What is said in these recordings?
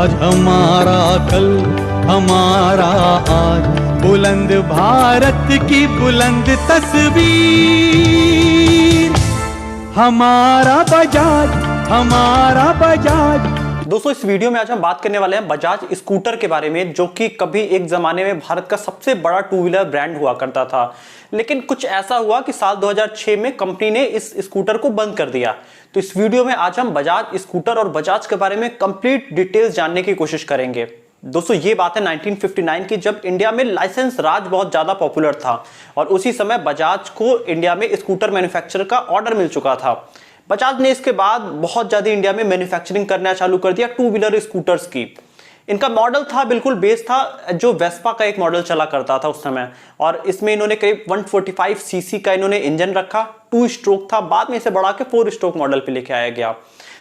आज हमारा कल हमारा आज, बुलंद भारत की बुलंद तस्वीर, हमारा बजाज हमारा बजाज। दोस्तों इस वीडियो में आज हम बात करने वाले हैं बजाज स्कूटर के बारे में, जो कि कभी एक जमाने में भारत का सबसे बड़ा टू व्हीलर ब्रांड हुआ करता था। लेकिन कुछ ऐसा हुआ कि साल 2006 में कंपनी ने इस स्कूटर को बंद कर दिया। तो इस वीडियो में आज हम बजाज स्कूटर और बजाज के बारे में कंप्लीट डिटेल्स जानने की कोशिश करेंगे। दोस्तों ये बात है 1959 की, जब इंडिया में लाइसेंस राज बहुत ज्यादा पॉपुलर था और उसी समय बजाज को इंडिया में स्कूटर मैन्युफैक्चरर का ऑर्डर मिल चुका था। बजाज ने इसके बाद बहुत ज्यादा इंडिया में मैन्युफैक्चरिंग करना चालू कर दिया टू व्हीलर स्कूटर्स की। इनका मॉडल था, बिल्कुल बेस था जो वेस्पा का एक मॉडल चला करता था उस समय, और इसमें इन्होंने करीब 145 सीसी का इन्होंने इंजन रखा, 2 स्ट्रोक था, बाद में इसे बढ़ा के 4 स्ट्रोक मॉडल पे लेके आया गया।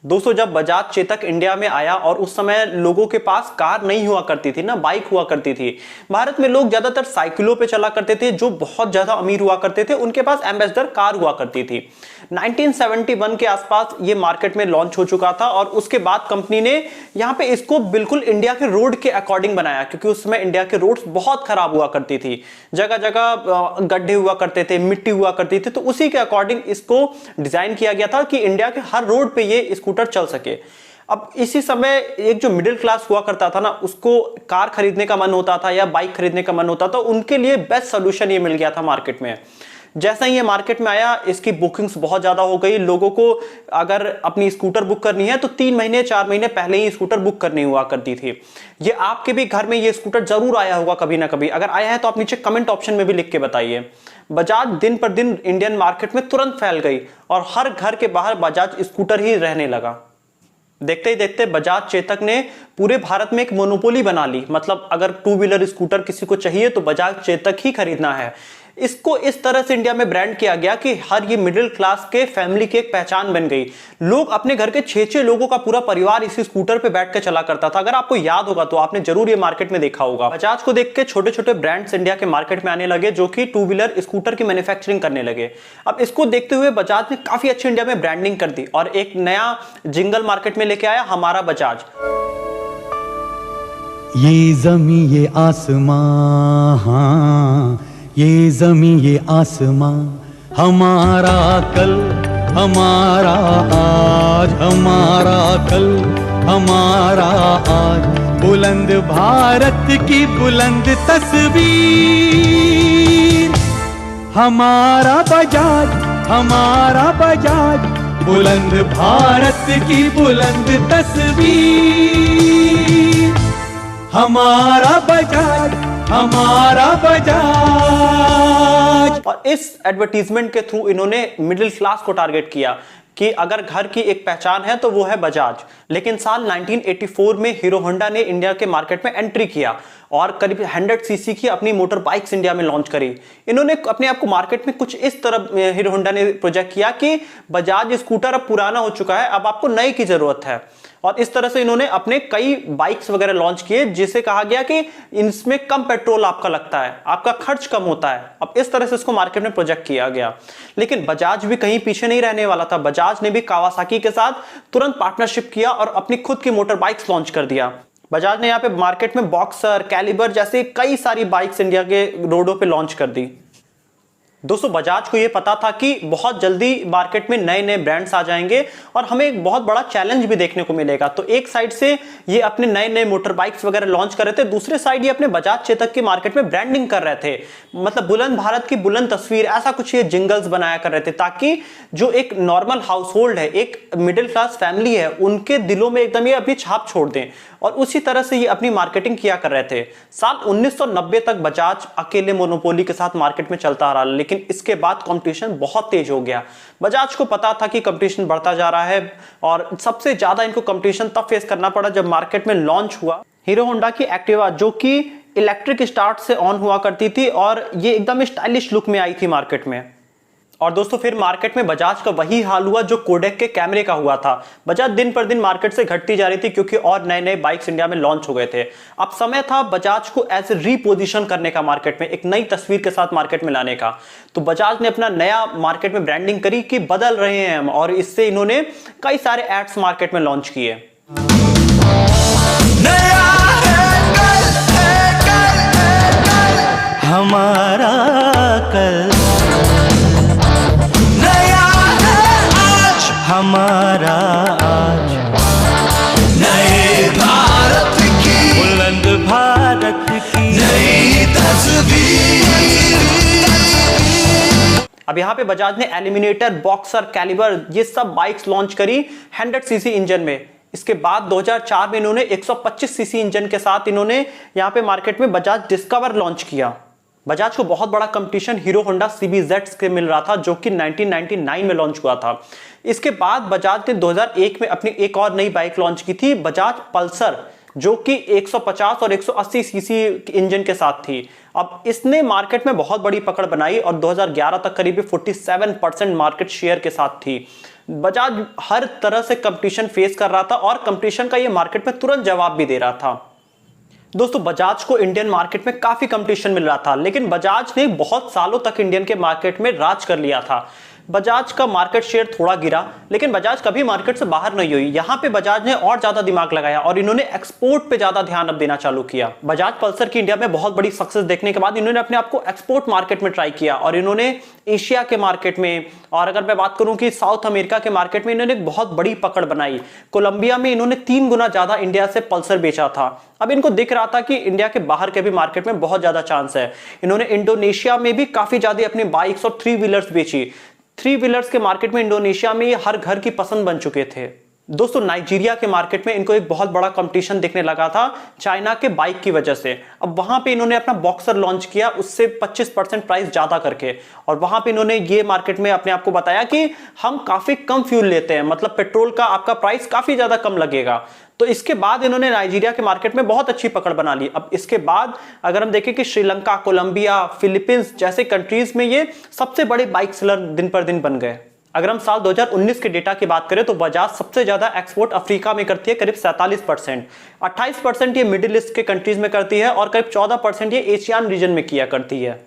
दोस्तों जब बजाज चेतक इंडिया में आया और उस समय लोगों के पास कार नहीं हुआ करती थी ना, बाइक हुआ करती थी। भारत में लोग ज्यादातर साइकिलों पे चला करते थे, जो बहुत ज्यादा अमीर हुआ करते थे उनके पास एम्बेसडर कार हुआ करती थी। 1971 के आसपास ये मार्केट में लॉन्च हो चुका था और उसके बाद कंपनी ने यहाँ पे इसको बिल्कुल इंडिया के रोड के अकॉर्डिंग बनाया, क्योंकि उस समय इंडिया के रोड्स बहुत खराब हुआ करती थी, जगह जगह गड्ढे हुआ करते थे, मिट्टी हुआ करती थी। तो उसी के अकॉर्डिंग इसको डिजाइन किया गया था कि इंडिया के हर रोड पे ये स्कूटर चल सके। अब इसी समय एक जो मिडिल क्लास हुआ करता था ना, उसको कार खरीदने का मन होता था या बाइक खरीदने का मन होता था, उनके लिए बेस्ट सोल्यूशन ये मिल गया था मार्केट में। जैसा ही ये मार्केट में आया, इसकी बुकिंग्स बहुत ज्यादा हो गई। लोगों को अगर अपनी स्कूटर बुक करनी है तो 3 महीने 4 महीने पहले ही स्कूटर बुक करनी हुआ करती थी। ये आपके भी घर में ये स्कूटर जरूर आया होगा कभी ना कभी। अगर आया है तो आप नीचे कमेंट ऑप्शन में भी लिख के बताइए। बजाज दिन पर दिन इंडियन मार्केट में तुरंत फैल गई और हर घर के बाहर बजाज स्कूटर ही रहने लगा। देखते ही देखते बजाज चेतक ने पूरे भारत में एक मोनोपोली बना ली। मतलब अगर टू व्हीलर स्कूटर किसी को चाहिए तो बजाज चेतक ही खरीदना है। इसको इस तरह से इंडिया में ब्रांड किया गया कि हर ये मिडिल क्लास के फैमिली की एक पहचान बन गई। लोग अपने घर के 6-6 लोगों का पूरा परिवार इसी स्कूटर पे बैठ के चला करता था। अगर आपको याद होगा तो आपने जरूर ये मार्केट में देखा होगा। बजाज को देख के छोटे छोटे ब्रांड्स इंडिया के मार्केट में आने लगे, जो कि टू व्हीलर स्कूटर की मैन्युफैक्चरिंग करने लगे। अब इसको देखते हुए बजाज ने काफी अच्छी इंडिया में ब्रांडिंग कर दी और एक नया जिंगल मार्केट में लेके आया, हमारा बजाज। ये जमी ये आसमां, हाँ ये जमी ये आसमां, हमारा कल हमारा आज, हमारा कल हमारा आज, बुलंद भारत की बुलंद तस्वीर, हमारा बजाज हमारा बजाज, बुलंद भारत की बुलंद तस्वीर, हमारा बजाज हमारा बजाज। और इस एडवर्टीजमेंट के थ्रू इन्होंने मिडिल क्लास को टारगेट किया कि अगर घर की एक पहचान है तो वो है बजाज। लेकिन साल 1984 में हीरो होंडा ने इंडिया के मार्केट में एंट्री किया और करीब 100 सीसी की अपनी मोटर बाइक्स इंडिया में लॉन्च करी। इन्होंने अपने आप को मार्केट में कुछ इस तरह हीरो होंडा ने प्रोजेक्ट किया कि बजाज स्कूटर अब पुराना हो चुका है, अब आपको नए की जरूरत है। और इस तरह से इन्होंने अपने कई बाइक्स वगैरह लॉन्च किए, जिसे कहा गया कि इनमें कम पेट्रोल आपका लगता है, आपका खर्च कम होता है। अब इस तरह से इसको मार्केट में प्रोजेक्ट किया गया। लेकिन बजाज भी कहीं पीछे नहीं रहने वाला था। बजाज ने भी कावासाकी के साथ तुरंत पार्टनरशिप किया और अपनी खुद की मोटर बाइक्स लॉन्च कर दिया। बजाज ने यहाँ पे मार्केट में बॉक्सर, कैलिबर जैसे कई सारी बाइक्स इंडिया के रोडों पे लॉन्च कर दी। दोस्तों बजाज को यह पता था कि बहुत जल्दी मार्केट में नए नए ब्रांड्स आ जाएंगे और हमें एक बहुत बड़ा चैलेंज भी देखने को मिलेगा। तो एक साइड से ये अपने नए नए मोटर बाइक्स वगैरह लॉन्च कर रहे थे, दूसरे साइड ये अपने बजाज चेतक की मार्केट में ब्रांडिंग कर रहे थे। मतलब बुलंद भारत की बुलंद तस्वीर, ऐसा कुछ ये जिंगल्स बनाया कर रहे थे, ताकि जो एक नॉर्मल हाउस होल्ड है, एक मिडिल क्लास फैमिली है, उनके दिलों में एकदम ये अपनी छाप छोड़ दें। और उसी तरह से ये अपनी मार्केटिंग किया कर रहे थे। साल 1990 तक बजाज अकेले मोनोपोली के साथ मार्केट में चलता रहा, लेकिन इसके बाद कंपटीशन बहुत तेज हो गया। बजाज को पता था कि कंपटीशन बढ़ता जा रहा है और सबसे ज्यादा इनको कंपटीशन तब फेस करना पड़ा जब मार्केट में लॉन्च हुआ हीरो होंडा की एक्टिवा, जो कि इलेक्ट्रिक स्टार्ट से ऑन हुआ करती थी और ये एकदम स्टाइलिश लुक में आई थी मार्केट में। और दोस्तों फिर मार्केट में बजाज का वही हाल हुआ जो कोडेक के कैमरे का हुआ था। बजाज दिन पर दिन मार्केट से घटती जा रही थी, क्योंकि और नए नए बाइक्स इंडिया में लॉन्च हो गए थे। अब समय था बजाज को एज ए रीपोजिशन करने का, मार्केट में एक नई तस्वीर के साथ मार्केट में लाने का। तो बजाज ने अपना नया मार्केट में ब्रांडिंग करी कि बदल रहे हैं हम, और इससे इन्होंने कई सारे एड्स मार्केट में लॉन्च किए। अब यहाँ पे बजाज ने एलिमिनेटर, बॉक्सर, कैलिबर ये सब बाइक्स लॉन्च करी 100 सीसी इंजन में। इसके बाद 2004 में इन्होंने 125 सीसी इंजन के साथ इन्होंने यहाँ पे मार्केट में बजाज डिस्कवर लॉन्च किया। बजाज को बहुत बड़ा कंपटीशन हीरो होंडा CBZ से मिल रहा था, जो कि 1999 में लॉन्च हुआ था। इसके बाद बजाज ने 2001 में अपनी एक और नई बाइक लॉन्च की थी, बजाज पल्सर, जो कि 150 और 180 सीसी इंजन के साथ थी। अब इसने मार्केट में बहुत बड़ी पकड़ बनाई और 2011 तक करीब 47% मार्केट शेयर के साथ थी। बजाज हर तरह से कंपटीशन फेस कर रहा था और कंपटीशन का ये मार्केट में तुरंत जवाब भी दे रहा था। दोस्तों, बजाज को इंडियन मार्केट में काफी कंपटीशन मिल रहा था, लेकिन बजाज ने बहुत सालों तक इंडियन के मार्केट में राज कर लिया था। बजाज का मार्केट शेयर थोड़ा गिरा, लेकिन बजाज कभी मार्केट से बाहर नहीं हुई। यहाँ पे बजाज ने और ज्यादा दिमाग लगाया और इन्होंने एक्सपोर्ट पे ज्यादा ध्यान अब देना चालू किया। बजाज पल्सर की इंडिया में बहुत बड़ी सक्सेस देखने के बाद इन्होंने अपने आप को एक्सपोर्ट मार्केट में ट्राई किया और इन्होंने एशिया के मार्केट में, और अगर मैं बात करूं कि साउथ अमेरिका के मार्केट में, इन्होंने एक बहुत बड़ी पकड़ बनाई। कोलंबिया में इन्होंने 3 गुना ज्यादा इंडिया से पल्सर बेचा था। अब इनको दिख रहा था कि इंडिया के बाहर के भी मार्केट में बहुत ज्यादा चांस है। इन्होंने इंडोनेशिया में भी काफी ज्यादा अपनी बाइक्स और 3 व्हीलर्स बेची। 3 व्हीलर्स के मार्केट में इंडोनेशिया में ये हर घर की पसंद बन चुके थे। दोस्तों, नाइजीरिया के मार्केट में इनको एक बहुत बड़ा कंपटीशन दिखने लगा था चाइना के बाइक की वजह से। अब वहां पे इन्होंने अपना बॉक्सर लॉन्च किया, उससे 25% प्राइस ज्यादा करके, और वहां पे इन्होंने ये मार्केट में अपने आप को बताया कि हम काफी कम फ्यूल लेते हैं, मतलब पेट्रोल का आपका प्राइस काफी ज्यादा कम लगेगा। तो इसके बाद इन्होंने नाइजीरिया के मार्केट में बहुत अच्छी पकड़ बना ली। अब इसके बाद अगर हम देखें कि श्रीलंका, कोलंबिया, फिलीपींस जैसे कंट्रीज में ये सबसे बड़े बाइक सेलर दिन पर दिन बन गए। अगर हम साल 2019 के डेटा की बात करें तो बजाज सबसे ज्यादा एक्सपोर्ट अफ्रीका में करती है, करीब 47%। 28% ये मिडिल ईस्ट के कंट्रीज में करती है और करीब 14% ये एशियान रीजन में किया करती है।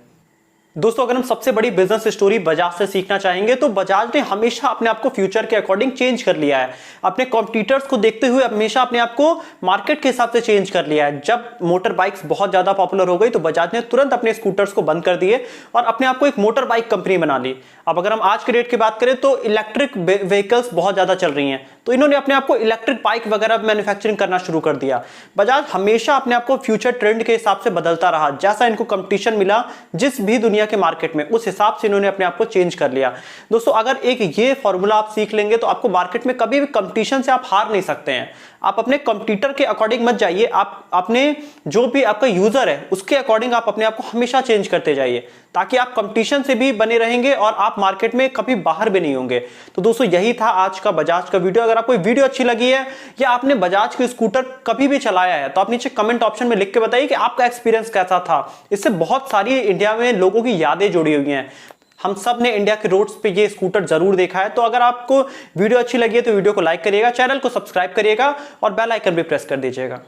दोस्तों, अगर हम सबसे बड़ी बिजनेस स्टोरी बजाज से सीखना चाहेंगे तो बजाज ने हमेशा अपने आप को फ्यूचर के अकॉर्डिंग चेंज कर लिया है। अपने कॉम्पिटिटर्स को देखते हुए हमेशा अपने आप को मार्केट के हिसाब से चेंज कर लिया है। जब मोटर बाइक्स बहुत ज्यादा पॉपुलर हो गई तो बजाज ने तुरंत अपने स्कूटर्स को बंद कर दिए और अपने आप को एक मोटर बाइक कंपनी बना ली। अब अगर हम आज के डेट की बात करें तो इलेक्ट्रिक व्हीकल्स बहुत ज्यादा चल रही हैं, तो इन्होंने अपने आप को इलेक्ट्रिक बाइक वगैरह मैन्युफैक्चरिंग करना शुरू कर दिया। बजाज हमेशा अपने आप को फ्यूचर ट्रेंड के हिसाब से बदलता रहा। जैसा इनको कंपटीशन मिला जिस भी दुनिया के मार्केट में, उस हिसाब से इन्होंने अपने आप को चेंज कर लिया। दोस्तों, अगर एक ये फॉर्मूला आप सीख लेंगे तो आपको मार्केट में कभी भी कंपटीशन से आप हार नहीं सकते हैं। आप अपने कंपटीटर के अकॉर्डिंग मत जाइए, आप अपने जो भी आपका यूजर है उसके अकॉर्डिंग आप अपने आप को हमेशा चेंज करते जाइए, ताकि आप कंपटीशन से भी बने रहेंगे और आप मार्केट में कभी बाहर भी नहीं होंगे। तो दोस्तों, यही था आज का बजाज का वीडियो। अगर आपको वीडियो अच्छी लगी है या आपने बजाज की स्कूटर कभी भी चलाया है तो आप नीचे कमेंट ऑप्शन में लिख के बताइए कि आपका एक्सपीरियंस कैसा था। इससे बहुत सारी इंडिया में लोगों की यादें जुड़ी हुई हैं। हम सब ने इंडिया के रोड्स पे ये स्कूटर जरूर देखा है। तो अगर आपको वीडियो अच्छी लगी है तो वीडियो को लाइक करिएगा, चैनल को सब्सक्राइब करिएगा और बेल आइकन भी प्रेस कर दीजिएगा।